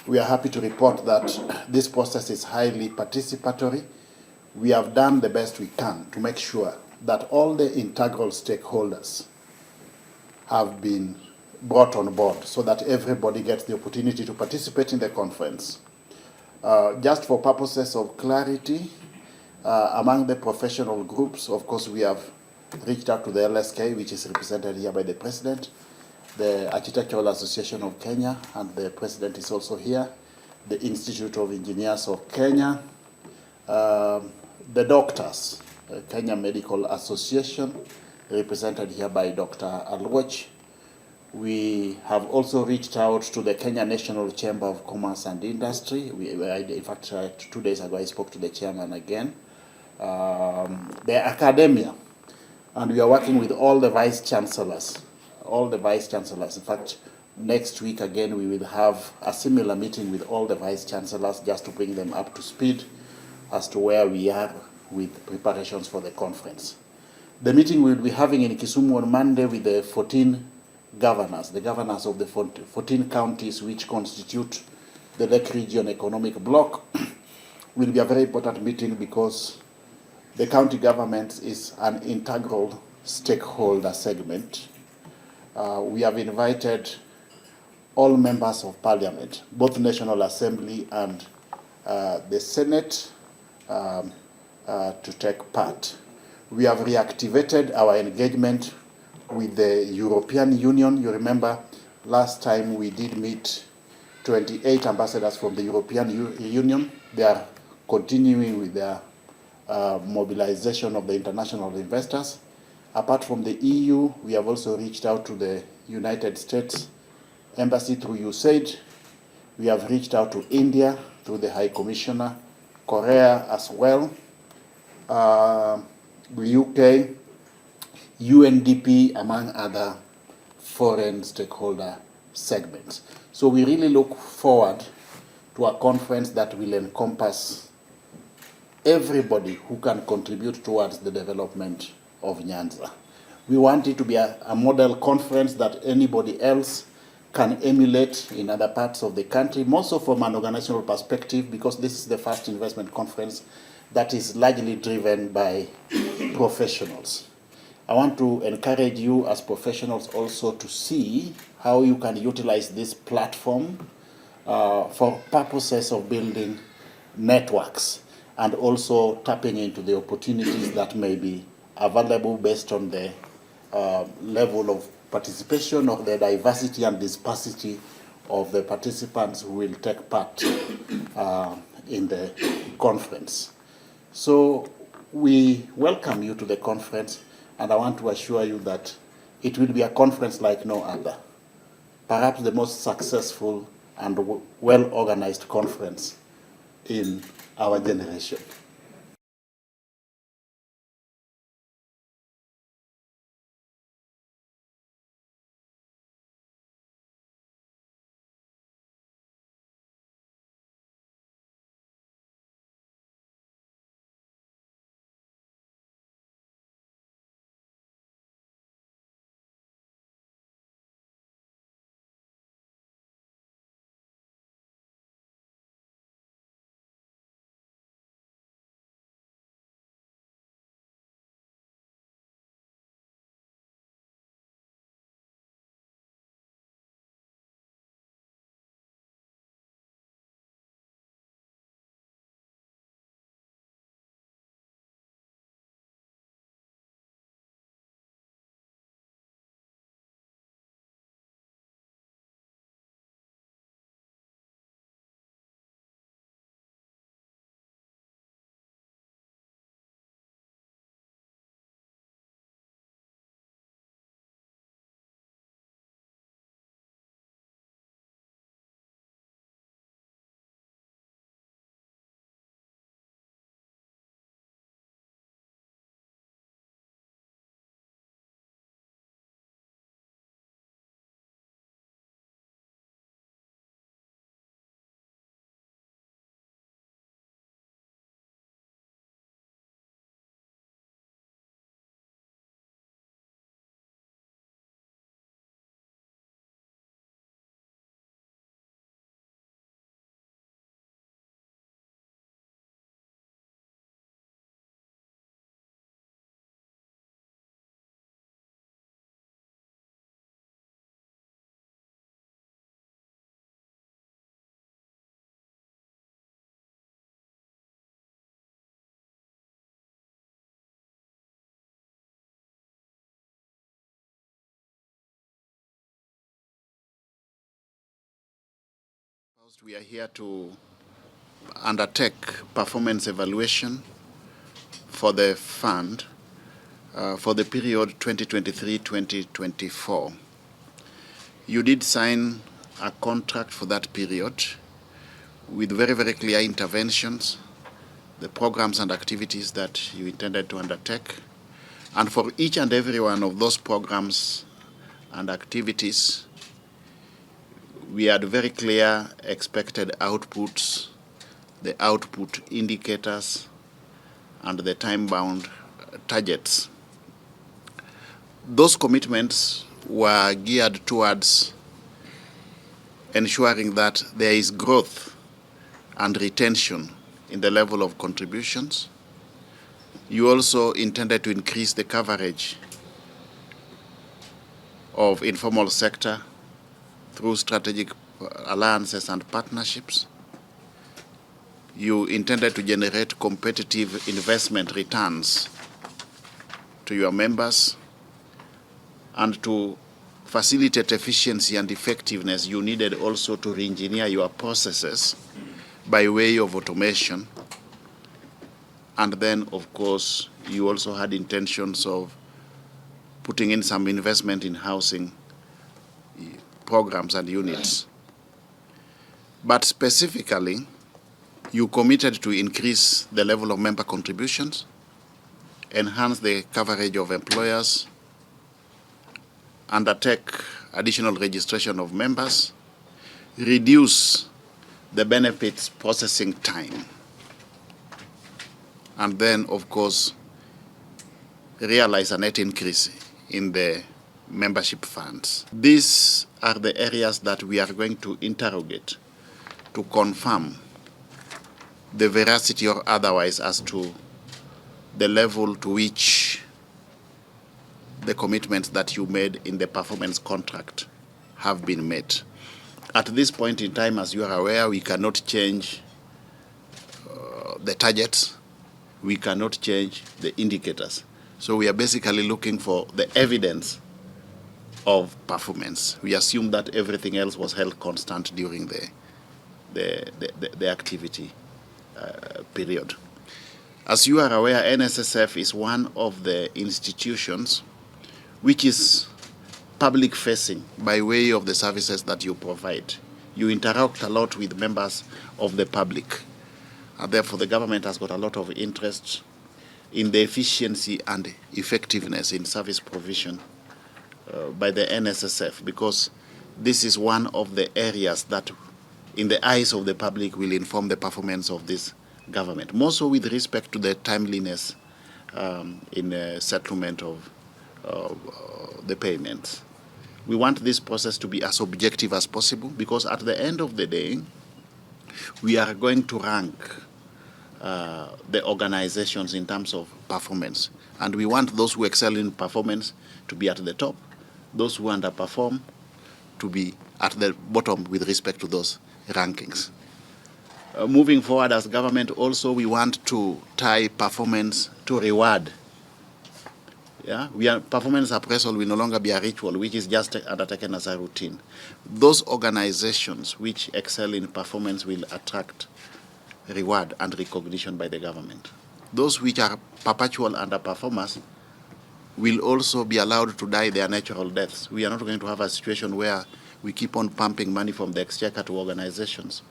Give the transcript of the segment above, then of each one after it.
we are happy to report that this process is highly participatory. We have done the best we can to make sure that all the integral stakeholders have been brought on board so that everybody gets the opportunity to participate in the conference. Just for purposes of clarity, among the professional groups, of course, we have reached out to the LSK, which is represented here by the President, the Architectural Association of Kenya, and the President is also here, the Institute of Engineers of Kenya, the doctors, Kenya Medical Association, represented here by Dr. Alwach. We have also reached out to the Kenya National Chamber of Commerce and Industry. In fact, 2 days ago, I spoke to the chairman again. The academia, and we are working with all the vice chancellors. In fact, next week again, we will have a similar meeting with all the vice chancellors just to bring them up to speed as to where we are with preparations for the conference. The meeting we will be having in Kisumu on Monday with the 14 governors, the governors of the 14 counties which constitute the Lake Region Economic Bloc, will be a very important meeting because the county government is an integral stakeholder segment. We have invited all members of parliament, both National Assembly and the Senate, to take part. We have reactivated our engagement with the European Union. You remember last time we did meet 28 ambassadors from the European Union. They are continuing with their mobilization of the international investors. Apart from the EU, we have also reached out to the United States Embassy through USAID. We have reached out to India through the High Commissioner, Korea as well, the UK, UNDP, among other foreign stakeholder segments. So we really look forward to a conference that will encompass everybody who can contribute towards the development of Nyanza. We want it to be a model conference that anybody else can emulate in other parts of the country, more so from an organizational perspective, because this is the first investment conference that is largely driven by professionals. I want to encourage you as professionals also to see how you can utilize this platform for purposes of building networks and also tapping into the opportunities that may be available based on the level of participation, of the diversity and dispersity of the participants who will take part in the conference. So we welcome you to the conference, and I want to assure you that it will be a conference like no other. Perhaps the most successful and well-organized conference in our generation. We are here to undertake performance evaluation for the fund for the period 2023-2024. You did sign a contract for that period with very, very clear interventions, the programs and activities that you intended to undertake. And for each and every one of those programs and activities, we had very clear expected outputs, the output indicators, and the time-bound targets. Those commitments were geared towards ensuring that there is growth and retention in the level of contributions. You also intended to increase the coverage of informal sector through strategic alliances and partnerships. You intended to generate competitive investment returns to your members, and to facilitate efficiency and effectiveness, you needed also to re-engineer your processes by way of automation. And then, of course, you also had intentions of putting in some investment in housing programs and units. But specifically, you committed to increase the level of member contributions, enhance the coverage of employers, undertake additional registration of members, reduce the benefits processing time, and then, of course, realize a net increase in the membership funds. These are the areas that we are going to interrogate to confirm the veracity or otherwise as to the level to which the commitments that you made in the performance contract have been met. At this point in time, as you are aware, we cannot change the targets, we cannot change the indicators. So we are basically looking for the evidence of performance. We assume that everything else was held constant during the activity period. As you are aware, NSSF is one of the institutions which is public-facing by way of the services that you provide. You interact a lot with members of the public, and therefore the government has got a lot of interest in the efficiency and effectiveness in service provision by the NSSF, because this is one of the areas that, in the eyes of the public, will inform the performance of this government, more so with respect to the timeliness in settlement of the payments. We want this process to be as objective as possible, because at the end of the day, we are going to rank the organizations in terms of performance. And we want those who excel in performance to be at the top, those who underperform to be at the bottom with respect to those rankings. Moving forward as government also, we want to tie performance to reward. Performance appraisal will no longer be a ritual which is just undertaken as a routine. Those organizations which excel in performance will attract reward and recognition by the government. Those which are perpetual underperformers will also be allowed to die their natural deaths. We are not going to have a situation where we keep on pumping money from the exchequer to organizations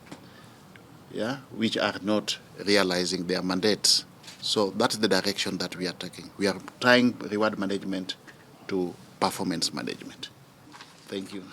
which are not realizing their mandates. So that's the direction that we are taking. We are tying reward management to performance management. Thank you.